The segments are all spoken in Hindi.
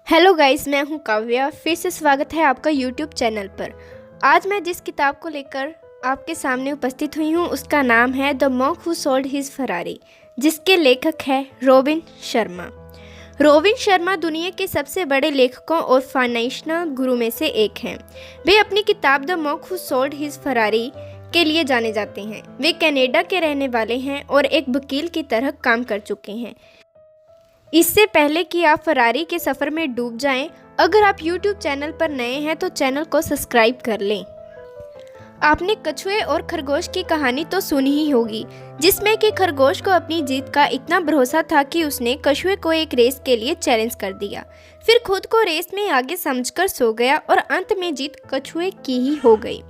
हेलो गाइस, मैं हूं काव्या। फिर से स्वागत है आपका यूट्यूब चैनल पर। आज मैं जिस किताब को लेकर आपके सामने उपस्थित हुई हूं उसका नाम है the monk who sold his Ferrari, जिसके लेखक है रॉबिन शर्मा। रॉबिन शर्मा दुनिया के सबसे बड़े लेखकों और फाइनेंशियल गुरु में से एक हैं। वे अपनी किताब the monk who sold his Ferrari के लिए जाने जाते हैं। वे कनाडा के रहने वाले हैं और एक वकील की तरह काम कर चुके हैं। इससे पहले कि आप फरारी के सफ़र में डूब जाएं, अगर आप YouTube चैनल पर नए हैं तो चैनल को सब्सक्राइब कर लें। आपने कछुए और खरगोश की कहानी तो सुनी ही होगी, जिसमें कि खरगोश को अपनी जीत का इतना भरोसा था कि उसने कछुए को एक रेस के लिए चैलेंज कर दिया, फिर खुद को रेस में आगे समझकर सो गया और अंत में जीत कछुए की ही हो गई।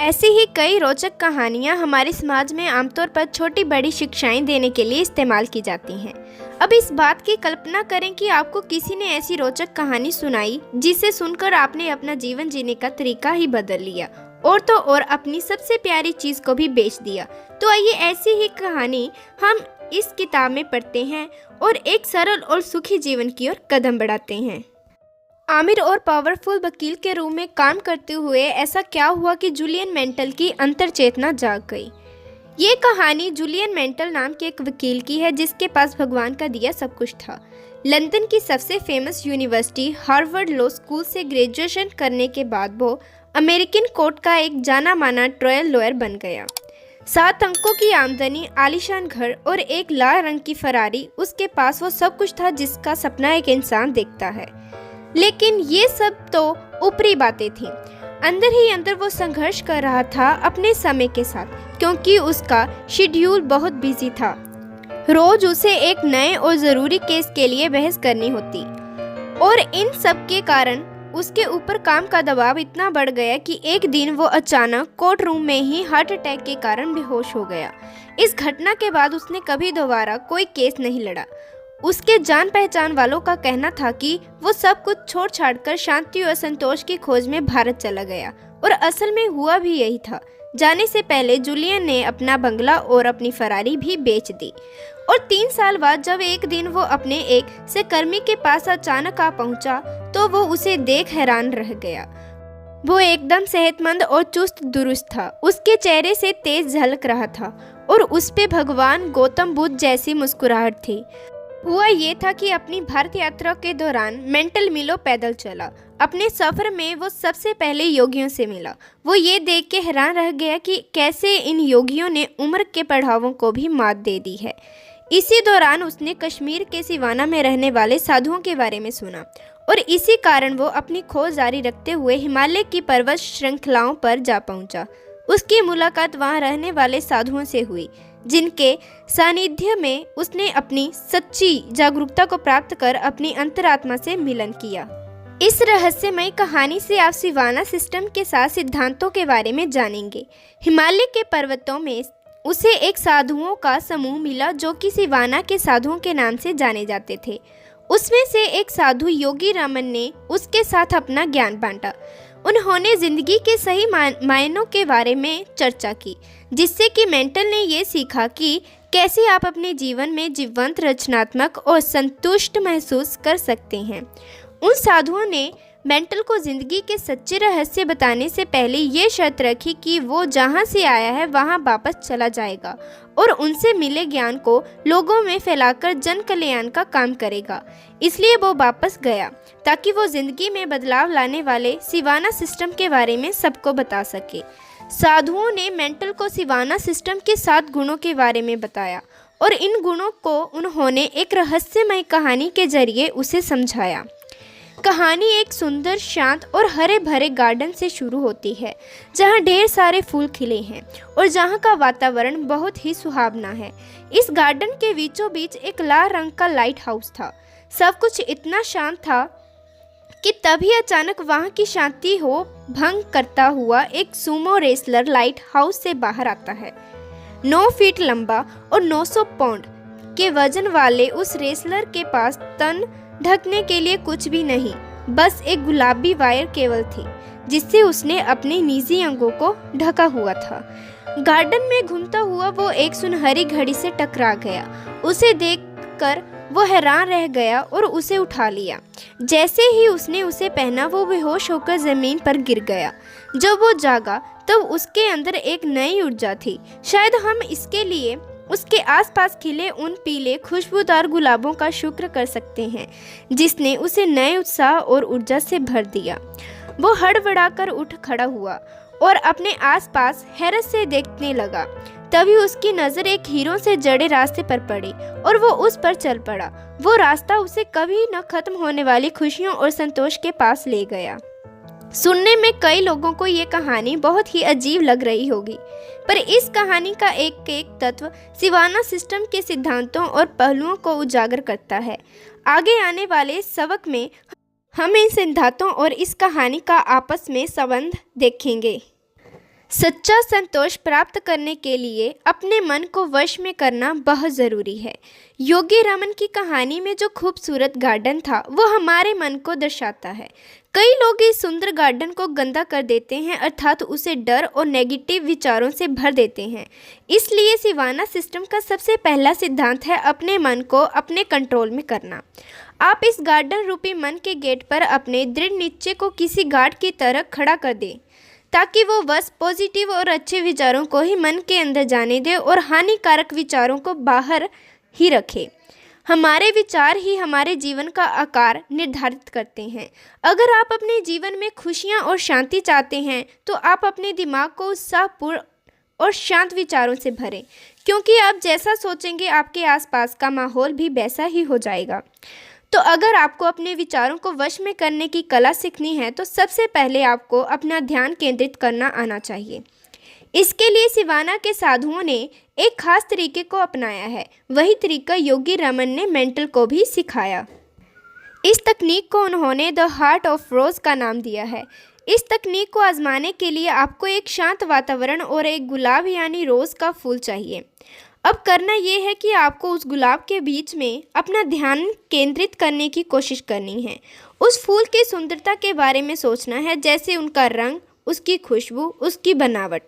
ऐसी ही कई रोचक कहानियाँ हमारे समाज में आमतौर पर छोटी बड़ी शिक्षाएं देने के लिए इस्तेमाल की जाती हैं। अब इस बात की कल्पना करें कि आपको किसी ने ऐसी रोचक कहानी सुनाई जिसे सुनकर आपने अपना जीवन जीने का तरीका ही बदल लिया और तो और अपनी सबसे प्यारी चीज़ को भी बेच दिया। तो आइए ऐसी ही कहानी हम इस किताब में पढ़ते हैं और एक सरल और सुखी जीवन की ओर कदम बढ़ाते हैं। आमिर और पावरफुल वकील के रूम में काम करते हुए ऐसा क्या हुआ कि जूलियन मेंटल की अंतर्चेतना जाग गई। ये कहानी जूलियन मेंटल नाम के एक वकील की है जिसके पास भगवान का दिया सब कुछ था। लंदन की सबसे famous university Harvard law school से ग्रेजुएशन करने के बाद वो अमेरिकन कोर्ट का एक जाना माना ट्रायल लॉयर बन गया। 7 अंकों की आमदनी, आलीशान घर और एक लाल रंग की फरारी, उसके पास वो सब कुछ था जिसका सपना एक इंसान देखता है। लेकिन ये सब तो ऊपरी बातें थीं। अंदर ही अंदर वो संघर्ष कर रहा था अपने समय के साथ, क्योंकि उसका शेड्यूल बहुत बिजी था। रोज उसे एक नए और ज़रूरी केस के लिए बहस करनी होती और इन सब के कारण उसके ऊपर काम का दबाव इतना बढ़ गया कि एक दिन वो अचानक कोर्ट रूम में ही हार्ट अटैक के कारण बेहोश हो गया। इस घटना के बाद उसने कभी दोबारा कोई केस नहीं लड़ा। उसके जान पहचान वालों का कहना था कि वो सब कुछ छोड़ छाड़कर शांति और संतोष की खोज में भारत चला गया, और असल में हुआ भी यही था। जाने से पहले जूलियन ने अपना बंगला और अपनी फरारी भी बेच दी और 3 साल बाद जब एक दिन वो अपने एक सहकर्मी के पास अचानक आ पहुंचा तो वो उसे देख हैरान रह गया। वो एकदम सेहतमंद और चुस्त दुरुस्त था। उसके चेहरे से तेज झलक रहा था और उस पे भगवान गौतम बुद्ध जैसी मुस्कुराहट थी। हुआ ये था कि अपनी भारत यात्रा के दौरान मेंटल मीलों पैदल चला। अपने सफ़र में वो सबसे पहले योगियों से मिला। वो ये देख के हैरान रह गया कि कैसे इन योगियों ने उम्र के पड़ावों को भी मात दे दी है। इसी दौरान उसने कश्मीर के सिवाना में रहने वाले साधुओं के बारे में सुना और इसी कारण वो अपनी खोज जारी रखते हुए हिमालय की पर्वत श्रृंखलाओं पर जा पहुंचा। उसकी मुलाकात वहाँ रहने वाले साधुओं से हुई, जिनके सानिध्य में उसने अपनी सच्ची जागरूकता को प्राप्त कर अपनी अंतरात्मा से मिलन किया। इस रहस्यमय कहानी से आप सिवाना सिस्टम के 7 सिद्धांतों के बारे में जानेंगे। हिमालय के पर्वतों में उसे एक साधुओं का समूह मिला जो कि सिवाना के साधुओं के नाम से जाने जाते थे। उसमें से एक साधु योगी रामन ने उसके साथ अपना ज्ञान बांटा। उन्होंने जिंदगी के सही मायनों के बारे में चर्चा की, जिससे कि मेंटल ने ये सीखा कि कैसे आप अपने जीवन में जीवंत, रचनात्मक और संतुष्ट महसूस कर सकते हैं। उन साधुओं ने मेंटल को जिंदगी के सच्चे रहस्य बताने से पहले ये शर्त रखी कि वो जहाँ से आया है वहाँ वापस चला जाएगा और उनसे मिले ज्ञान को लोगों में फैलाकर जन कल्याण का काम करेगा। इसलिए वो वापस गया ताकि वो जिंदगी में बदलाव लाने वाले सिवाना सिस्टम के बारे में सबको बता सके। साधुओं ने मेंटल को सिवाना सिस्टम के 7 गुणों के बारे में बताया और इन गुणों को उन्होंने एक रहस्यमय कहानी के जरिए उसे समझाया। कहानी एक सुंदर, शांत और हरे भरे गार्डन से शुरू होती है, जहाँ ढेर सारे फूल खिले हैं और जहाँ का वातावरण बहुत ही सुहावना है। इस गार्डन के बीचों बीच एक लाल रंग का लाइट हाउस था। सब कुछ इतना शांत था कि तभी अचानक वहाँ की शांति हो भंग करता हुआ एक सुमो रेसलर लाइट हाउस से बाहर आता है। 9 फीट लंबा और 900 पाउंड के वजन वाले उस रेसलर के पास तन ढकने के लिए कुछ भी नहीं, बस एक गुलाबी वायर केबल थी जिससे उसने अपने निजी अंगों को ढका हुआ था। गार्डन में घूमता हुआ वो एक सुनहरी घड़ी से टकरा गया। उसे देखकर वो हैरान रह गया और उसे उठा लिया। जैसे ही उसने उसे पहना वो बेहोश होकर ज़मीन पर गिर गया। जब वो जागा तब उसके अंदर एक नई ऊर्जा थी। शायद हम इसके लिए उसके आसपास खिले उन पीले खुशबूदार गुलाबों का शुक्र कर सकते हैं जिसने उसे नए उत्साह और ऊर्जा से भर दिया। वो हड़बड़ाकर उठ खड़ा हुआ और अपने आसपास हैरत से देखने लगा। तभी उसकी नज़र एक हीरों से जड़े रास्ते पर पड़ी और वो उस पर चल पड़ा। वो रास्ता उसे कभी न खत्म होने वाली खुशियों और संतोष के पास ले गया। सुनने में कई लोगों को ये कहानी बहुत ही अजीब लग रही होगी, पर इस कहानी का एक एक तत्व सिवाना सिस्टम के सिद्धांतों और पहलुओं को उजागर करता है। आगे आने वाले सबक में हम इन सिद्धांतों और इस कहानी का आपस में संबंध देखेंगे। सच्चा संतोष प्राप्त करने के लिए अपने मन को वश में करना बहुत ज़रूरी है। योगी रमन की कहानी में जो खूबसूरत गार्डन था वो हमारे मन को दर्शाता है। कई लोग इस सुंदर गार्डन को गंदा कर देते हैं, अर्थात उसे डर और नेगेटिव विचारों से भर देते हैं। इसलिए सिवाना सिस्टम का सबसे पहला सिद्धांत है अपने मन को अपने कंट्रोल में करना। आप इस गार्डन रूपी मन के गेट पर अपने दृढ़ निश्चय को किसी गार्ड की तरह खड़ा कर दें ताकि वो बस पॉजिटिव और अच्छे विचारों को ही मन के अंदर जाने दे और हानिकारक विचारों को बाहर ही रखे। हमारे विचार ही हमारे जीवन का आकार निर्धारित करते हैं। अगर आप अपने जीवन में खुशियां और शांति चाहते हैं तो आप अपने दिमाग को उत्साहपूर्ण और शांत विचारों से भरें, क्योंकि आप जैसा सोचेंगे आपके आसपास का माहौल भी वैसा ही हो जाएगा। तो अगर आपको अपने विचारों को वश में करने की कला सीखनी है तो सबसे पहले आपको अपना ध्यान केंद्रित करना आना चाहिए। इसके लिए सिवाना के साधुओं ने एक खास तरीके को अपनाया है। वही तरीका योगी रमन ने मेंटल को भी सिखाया। इस तकनीक को उन्होंने द हार्ट ऑफ रोज का नाम दिया है। इस तकनीक को आजमाने के लिए आपको एक शांत वातावरण और एक गुलाब यानी रोज़ का फूल चाहिए। अब करना ये है कि आपको उस गुलाब के बीच में अपना ध्यान केंद्रित करने की कोशिश करनी है। उस फूल की सुंदरता के बारे में सोचना है, जैसे उनका रंग, उसकी खुशबू, उसकी बनावट।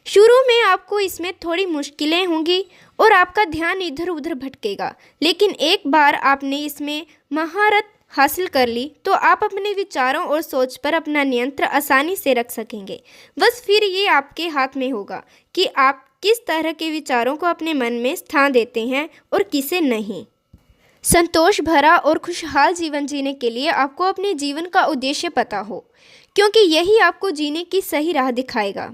शुरू में आपको इसमें थोड़ी मुश्किलें होंगी और आपका ध्यान इधर उधर भटकेगा, लेकिन एक बार आपने इसमें महारत हासिल कर ली तो आप अपने विचारों और सोच पर अपना नियंत्रण आसानी से रख सकेंगे। बस फिर ये आपके हाथ में होगा कि आप किस तरह के विचारों को अपने मन में स्थान देते हैं और किसे नहीं। संतोष भरा और खुशहाल जीवन जीने के लिए आपको अपने जीवन का उद्देश्य पता हो, क्योंकि यही आपको जीने की सही राह दिखाएगा।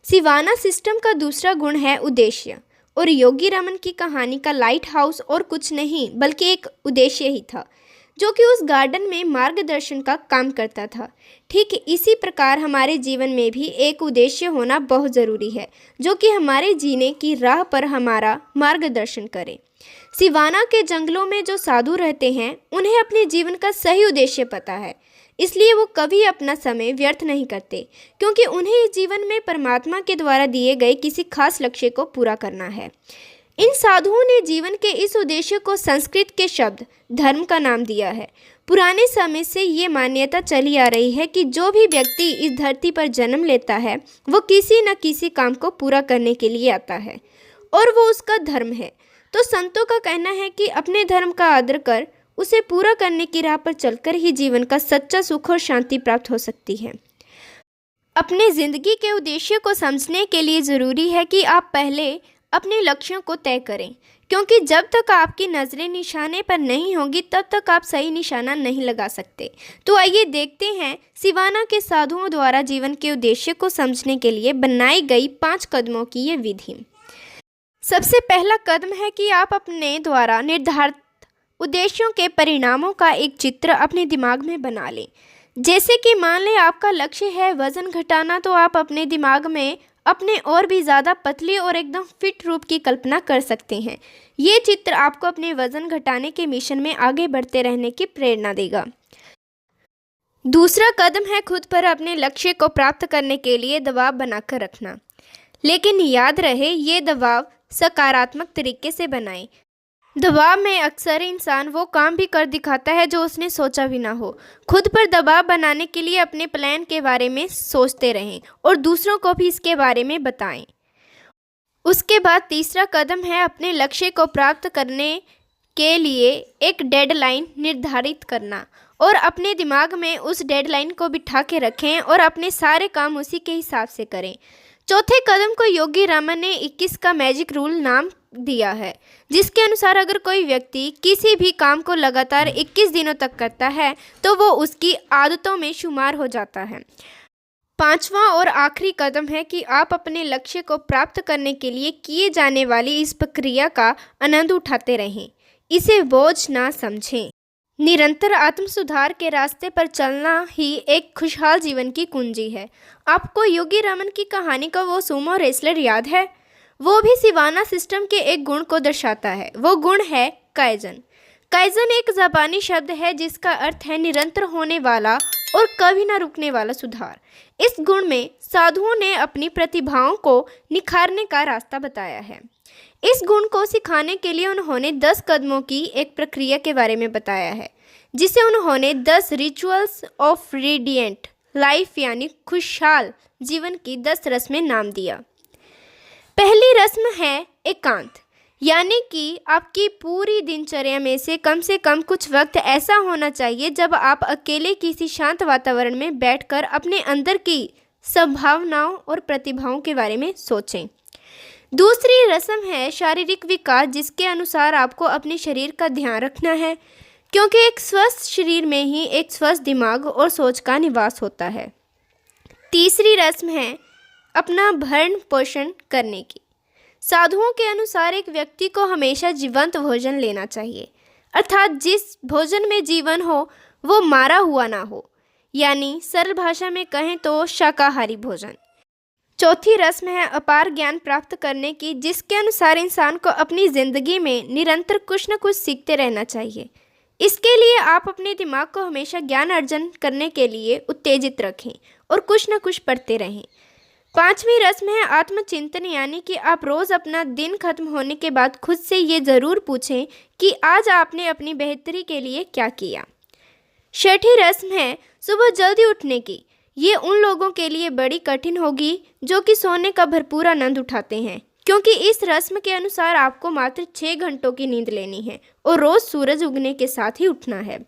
सिवाना सिस्टम का दूसरा गुण है उद्देश्य, और योगी रमन की कहानी का लाइट हाउस और कुछ नहीं बल्कि एक उद्देश्य ही था, जो कि उस गार्डन में मार्गदर्शन का काम करता था। ठीक इसी प्रकार हमारे जीवन में भी एक उद्देश्य होना बहुत ज़रूरी है, जो कि हमारे जीने की राह पर हमारा मार्गदर्शन करे। सिवाना के जंगलों में जो साधु रहते हैं उन्हें अपने जीवन का सही उद्देश्य पता है, इसलिए वो कभी अपना समय व्यर्थ नहीं करते, क्योंकि उन्हें इस जीवन में परमात्मा के द्वारा दिए गए किसी खास लक्ष्य को पूरा करना है। इन साधुओं ने जीवन के इस उद्देश्य को संस्कृत के शब्द धर्म का नाम दिया है। पुराने समय से ये मान्यता चली आ रही है कि जो भी व्यक्ति इस धरती पर जन्म लेता है वो किसी न किसी काम को पूरा करने के लिए आता है और वो उसका धर्म है। तो संतों का कहना है कि अपने धर्म का आदर कर उसे पूरा करने की राह पर चलकर ही जीवन का सच्चा सुख और शांति प्राप्त हो सकती है। अपने ज़िंदगी के उद्देश्य को समझने के लिए ज़रूरी है कि आप पहले अपने लक्ष्यों को तय करें, क्योंकि जब तक आपकी नज़रें निशाने पर नहीं होंगी तब तक आप सही निशाना नहीं लगा सकते। तो आइए देखते हैं सिवाना के साधुओं द्वारा जीवन के उद्देश्य को समझने के लिए बनाई गई 5 कदमों की ये विधि। सबसे पहला कदम है कि आप अपने द्वारा निर्धारित उद्देश्यों के परिणामों का एक चित्र अपने दिमाग में बना लें। जैसे कि मान लें आपका लक्ष्य है वज़न घटाना, तो आप अपने दिमाग में अपने और भी ज़्यादा पतली और एकदम फिट रूप की कल्पना कर सकते हैं। ये चित्र आपको अपने वज़न घटाने के मिशन में आगे बढ़ते रहने की प्रेरणा देगा। दूसरा कदम है खुद पर अपने लक्ष्य को प्राप्त करने के लिए दबाव बनाकर रखना, लेकिन याद रहे ये दबाव सकारात्मक तरीके से बनाएं। दबाव में अक्सर इंसान वो काम भी कर दिखाता है जो उसने सोचा भी ना हो। खुद पर दबाव बनाने के लिए अपने प्लान के बारे में सोचते रहें और दूसरों को भी इसके बारे में बताएं। उसके बाद तीसरा कदम है अपने लक्ष्य को प्राप्त करने के लिए एक डेडलाइन निर्धारित करना और अपने दिमाग में उस डेडलाइन को बिठा के रखें और अपने सारे काम उसी के हिसाब से करें। चौथे कदम को योगी रामन ने 21 का मैजिक रूल नाम दिया है, जिसके अनुसार अगर कोई व्यक्ति किसी भी काम को लगातार 21 दिनों तक करता है तो वो उसकी आदतों में शुमार हो जाता है। पांचवा और आखिरी कदम है कि आप अपने लक्ष्य को प्राप्त करने के लिए किए जाने वाली इस प्रक्रिया का आनंद उठाते रहें, इसे बोझ ना समझें। निरंतर आत्म सुधार के रास्ते पर चलना ही एक खुशहाल जीवन की कुंजी है। आपको योगी रामन की कहानी का वो सुमो रेसलर याद है? वो भी सिवाना सिस्टम के एक गुण को दर्शाता है। वो गुण है काइजन। काइजन एक जापानी शब्द है जिसका अर्थ है निरंतर होने वाला और कभी ना रुकने वाला सुधार। इस गुण में साधुओं ने अपनी प्रतिभाओं को निखारने का रास्ता बताया है। इस गुण को सिखाने के लिए उन्होंने 10 कदमों की एक प्रक्रिया के बारे में बताया है, जिसे उन्होंने 10 रिचुअल्स ऑफ रेडिएंट लाइफ यानी खुशहाल जीवन की 10 रस्में नाम दिया। पहली रस्म है एकांत, यानी कि आपकी पूरी दिनचर्या में से कम कुछ वक्त ऐसा होना चाहिए जब आप अकेले किसी शांत वातावरण में बैठकर अपने अंदर की संभावनाओं और प्रतिभाओं के बारे में सोचें। दूसरी रस्म है शारीरिक विकास, जिसके अनुसार आपको अपने शरीर का ध्यान रखना है, क्योंकि एक स्वस्थ शरीर में ही एक स्वस्थ दिमाग और सोच का निवास होता है। तीसरी रस्म है अपना भरण पोषण करने की। साधुओं के अनुसार एक व्यक्ति को हमेशा जीवंत भोजन लेना चाहिए, अर्थात जिस भोजन में जीवन हो वो मारा हुआ ना हो, यानी सरल भाषा में कहें तो शाकाहारी भोजन। चौथी रस्म है अपार ज्ञान प्राप्त करने की, जिसके अनुसार इंसान को अपनी ज़िंदगी में निरंतर कुछ न कुछ सीखते रहना चाहिए। इसके लिए आप अपने दिमाग को हमेशा ज्ञान अर्जन करने के लिए उत्तेजित रखें और कुछ न कुछ पढ़ते रहें। पांचवी रस्म है आत्मचिंतन, यानी कि आप रोज़ अपना दिन खत्म होने के बाद खुद से ये ज़रूर पूछें कि आज आपने अपनी बेहतरी के लिए क्या किया। छठी रस्म है सुबह जल्दी उठने की। ये उन लोगों के लिए बड़ी कठिन होगी जो कि सोने का भरपूर आनंद उठाते हैं, क्योंकि इस रस्म के अनुसार आपको मात्र 6 घंटों की नींद लेनी है और रोज़ सूरज उगने के साथ ही उठना है।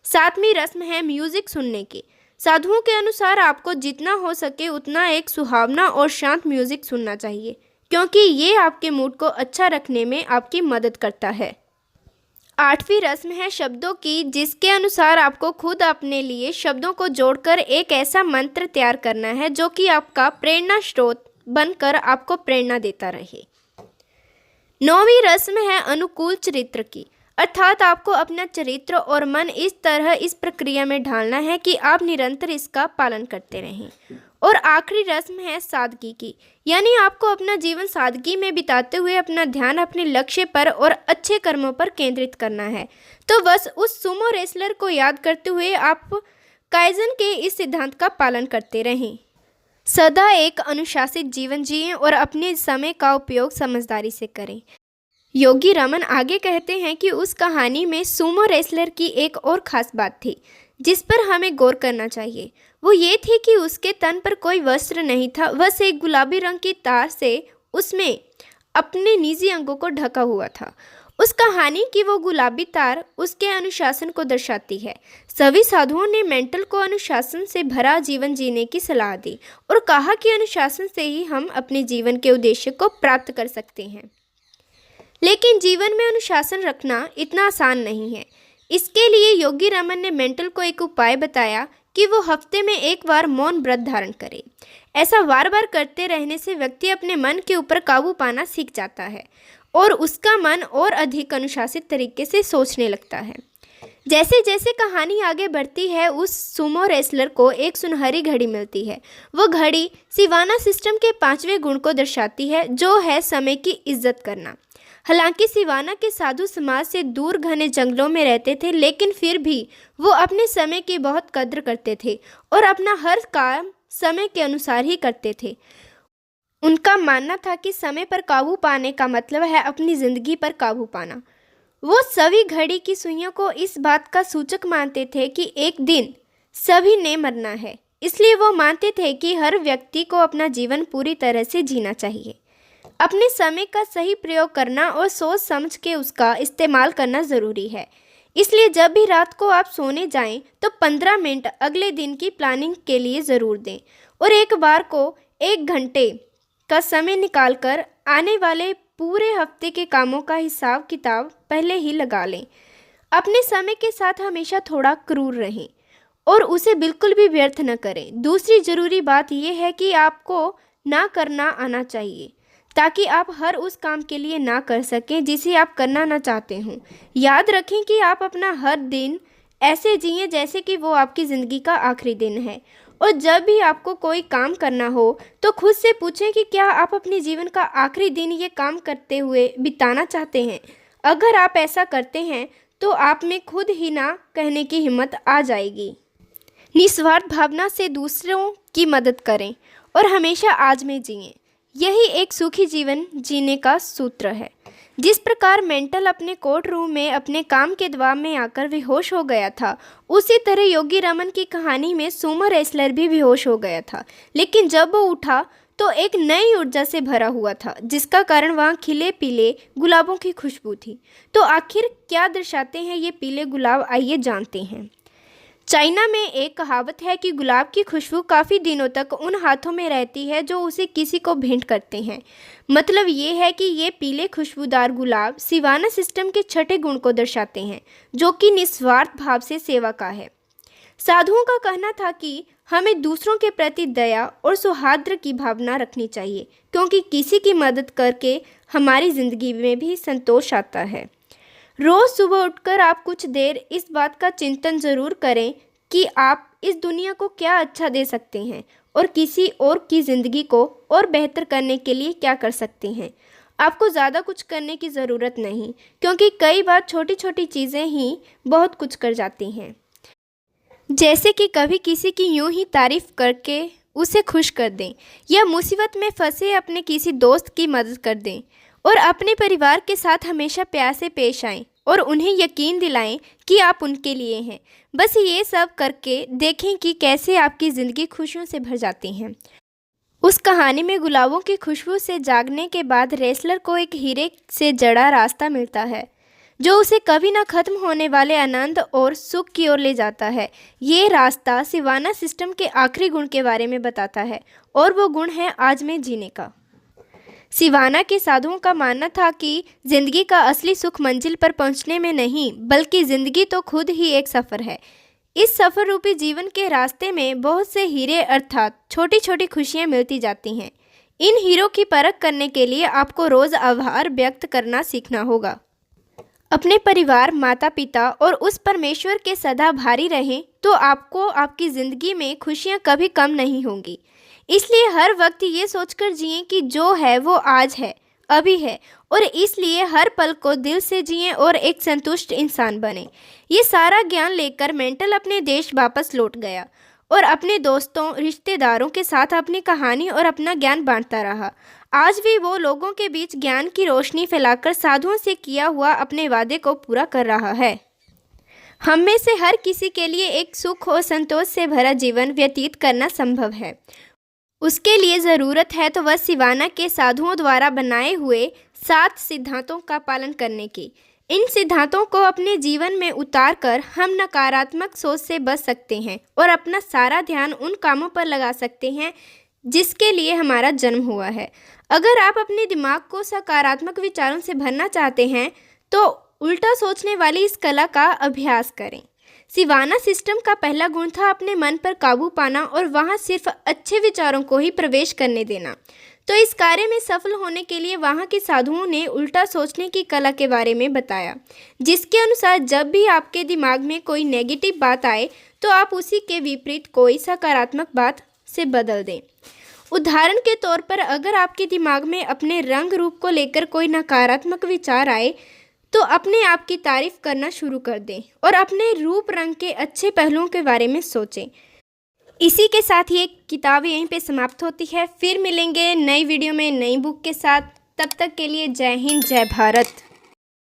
सातवीं रस्म है म्यूज़िक सुनने की। साधुओं के अनुसार आपको जितना हो सके उतना एक सुहावना और शांत म्यूज़िक सुनना चाहिए, क्योंकि ये आपके मूड को अच्छा रखने में आपकी मदद करता है। आठवीं रस्म है शब्दों की, जिसके अनुसार आपको खुद अपने लिए शब्दों को जोड़कर एक ऐसा मंत्र तैयार करना है जो कि आपका प्रेरणा स्रोत बनकर आपको प्रेरणा देता रहे। नौवीं रस्म है अनुकूल चरित्र की, अर्थात आपको अपना चरित्र और मन इस तरह इस प्रक्रिया में ढालना है कि आप निरंतर इसका पालन करते रहें। और आखिरी रस्म है सादगी की, यानी आपको अपना जीवन सादगी में बिताते हुए अपना ध्यान अपने लक्ष्य पर और अच्छे कर्मों पर केंद्रित करना है। तो बस उस सुमो रेसलर को याद करते हुए आप काइजन के इस सिद्धांत का पालन करते रहें। सदा एक अनुशासित जीवन जिएं और अपने समय का उपयोग समझदारी से करें। योगी रामन आगे कहते हैं कि उस कहानी में सुमो रेसलर की एक और ख़ास बात थी जिस पर हमें गौर करना चाहिए। वो ये थी कि उसके तन पर कोई वस्त्र नहीं था, बस एक गुलाबी रंग की तार से उसमें अपने निजी अंगों को ढका हुआ था। उस कहानी की वो गुलाबी तार उसके अनुशासन को दर्शाती है। सभी साधुओं ने मेंटल को अनुशासन से भरा जीवन जीने की सलाह दी और कहा कि अनुशासन से ही हम अपने जीवन के उद्देश्य को प्राप्त कर सकते हैं। लेकिन जीवन में अनुशासन रखना इतना आसान नहीं है। इसके लिए योगी रामन ने मेंटल को एक उपाय बताया कि वो हफ्ते में एक बार मौन व्रत धारण करे। ऐसा बार बार करते रहने से व्यक्ति अपने मन के ऊपर काबू पाना सीख जाता है और उसका मन और अधिक अनुशासित तरीके से सोचने लगता है। जैसे जैसे कहानी आगे बढ़ती है उस सुमो रेसलर को एक सुनहरी घड़ी मिलती है। वो घड़ी सिवाना सिस्टम के 5वें गुण को दर्शाती है, जो है समय की इज्जत करना। हालांकि सिवाना के साधु समाज से दूर घने जंगलों में रहते थे, लेकिन फिर भी वो अपने समय की बहुत कद्र करते थे और अपना हर काम समय के अनुसार ही करते थे। उनका मानना था कि समय पर काबू पाने का मतलब है अपनी ज़िंदगी पर काबू पाना। वो सभी घड़ी की सुइयों को इस बात का सूचक मानते थे कि एक दिन सभी ने मरना है। इसलिए वो मानते थे कि हर व्यक्ति को अपना जीवन पूरी तरह से जीना चाहिए। अपने समय का सही प्रयोग करना और सोच समझ के उसका इस्तेमाल करना ज़रूरी है। इसलिए जब भी रात को आप सोने जाएं तो 15 मिनट अगले दिन की प्लानिंग के लिए ज़रूर दें और एक बार को 1 घंटे का समय निकालकर आने वाले पूरे हफ्ते के कामों का हिसाब किताब पहले ही लगा लें। अपने समय के साथ हमेशा थोड़ा क्रूर रहें और उसे बिल्कुल भी व्यर्थ न करें। दूसरी ज़रूरी बात यह है कि आपको ना करना आना चाहिए ताकि आप हर उस काम के लिए ना कर सकें जिसे आप करना ना चाहते हों। याद रखें कि आप अपना हर दिन ऐसे जिएं जैसे कि वो आपकी ज़िंदगी का आखिरी दिन है। और जब भी आपको कोई काम करना हो तो खुद से पूछें कि क्या आप अपने जीवन का आखिरी दिन ये काम करते हुए बिताना चाहते हैं। अगर आप ऐसा करते हैं तो आप में खुद ही ना कहने की हिम्मत आ जाएगी। निस्वार्थ भावना से दूसरों की मदद करें और हमेशा आज में जिएं। यही एक सुखी जीवन जीने का सूत्र है। जिस प्रकार मेंटल अपने कोर्ट रूम में अपने काम के दबाव में आकर बेहोश हो गया था, उसी तरह योगी रमन की कहानी में सुमो रेसलर भी बेहोश हो गया था, लेकिन जब वो उठा तो एक नई ऊर्जा से भरा हुआ था, जिसका कारण वहाँ खिले पीले गुलाबों की खुशबू थी। तो आखिर क्या दर्शाते हैं ये पीले गुलाब, आइए जानते हैं। चाइना में एक कहावत है कि गुलाब की खुशबू काफ़ी दिनों तक उन हाथों में रहती है जो उसे किसी को भेंट करते हैं। मतलब ये है कि ये पीले खुशबूदार गुलाब सिवाना सिस्टम के छठे गुण को दर्शाते हैं, जो कि निस्वार्थ भाव से सेवा का है। साधुओं का कहना था कि हमें दूसरों के प्रति दया और सौहार्द की भावना रखनी चाहिए, क्योंकि किसी की मदद करके हमारी ज़िंदगी में भी संतोष आता है। रोज़ सुबह उठकर आप कुछ देर इस बात का चिंतन ज़रूर करें कि आप इस दुनिया को क्या अच्छा दे सकते हैं और किसी और की ज़िंदगी को और बेहतर करने के लिए क्या कर सकते हैं। आपको ज़्यादा कुछ करने की ज़रूरत नहीं, क्योंकि कई बार छोटी छोटी चीज़ें ही बहुत कुछ कर जाती हैं। जैसे कि कभी किसी की यूं ही तारीफ़ करके उसे खुश कर दें, या मुसीबत में फंसे अपने किसी दोस्त की मदद कर दें, और अपने परिवार के साथ हमेशा प्यार से पेश आएं और उन्हें यकीन दिलाएं कि आप उनके लिए हैं। बस ये सब करके देखें कि कैसे आपकी ज़िंदगी खुशियों से भर जाती हैं। उस कहानी में गुलाबों की खुशबू से जागने के बाद रेसलर को एक हीरे से जड़ा रास्ता मिलता है, जो उसे कभी ना खत्म होने वाले आनंद और सुख की ओर ले जाता है। ये रास्ता सिवाना सिस्टम के आखिरी गुण के बारे में बताता है, और वो गुण है आज में जीने का। सिवाना के साधुओं का मानना था कि ज़िंदगी का असली सुख मंजिल पर पहुंचने में नहीं, बल्कि ज़िंदगी तो खुद ही एक सफ़र है। इस सफ़र रूपी जीवन के रास्ते में बहुत से हीरे अर्थात छोटी छोटी खुशियां मिलती जाती हैं। इन हीरों की परख करने के लिए आपको रोज़ आभार व्यक्त करना सीखना होगा। अपने परिवार, माता पिता और उस परमेश्वर के सदा भारी रहें तो आपको आपकी ज़िंदगी में खुशियाँ कभी कम नहीं होंगी। इसलिए हर वक्त ये सोचकर जिएं कि जो है वो आज है, अभी है, और इसलिए हर पल को दिल से जिएं और एक संतुष्ट इंसान बने। ये सारा ज्ञान लेकर मेंटल अपने देश वापस लौट गया और अपने दोस्तों रिश्तेदारों के साथ अपनी कहानी और अपना ज्ञान बांटता रहा। आज भी वो लोगों के बीच ज्ञान की रोशनी फैलाकर साधुओं से किया हुआ अपने वादे को पूरा कर रहा है। हम में से हर किसी के लिए एक सुख और संतोष से भरा जीवन व्यतीत करना संभव है। उसके लिए ज़रूरत है तो वह सिवाना के साधुओं द्वारा बनाए हुए 7 सिद्धांतों का पालन करने की। इन सिद्धांतों को अपने जीवन में उतार कर हम नकारात्मक सोच से बच सकते हैं और अपना सारा ध्यान उन कामों पर लगा सकते हैं जिसके लिए हमारा जन्म हुआ है। अगर आप अपने दिमाग को सकारात्मक विचारों से भरना चाहते हैं तो उल्टा सोचने वाली इस कला का अभ्यास करें। सिवाना सिस्टम का पहला गुण था अपने मन पर काबू पाना और वहाँ सिर्फ अच्छे विचारों को ही प्रवेश करने देना। तो इस कार्य में सफल होने के लिए वहाँ के साधुओं ने उल्टा सोचने की कला के बारे में बताया, जिसके अनुसार जब भी आपके दिमाग में कोई नेगेटिव बात आए तो आप उसी के विपरीत कोई सकारात्मक बात से बदल दें। उदाहरण के तौर पर अगर आपके दिमाग में अपने रंग रूप को लेकर कोई नकारात्मक विचार आए तो अपने आप की तारीफ करना शुरू कर दें और अपने रूप रंग के अच्छे पहलुओं के बारे में सोचें। इसी के साथ ये किताब यहीं पे समाप्त होती है। फिर मिलेंगे नई वीडियो में नई बुक के साथ। तब तक के लिए जय हिंद, जय भारत।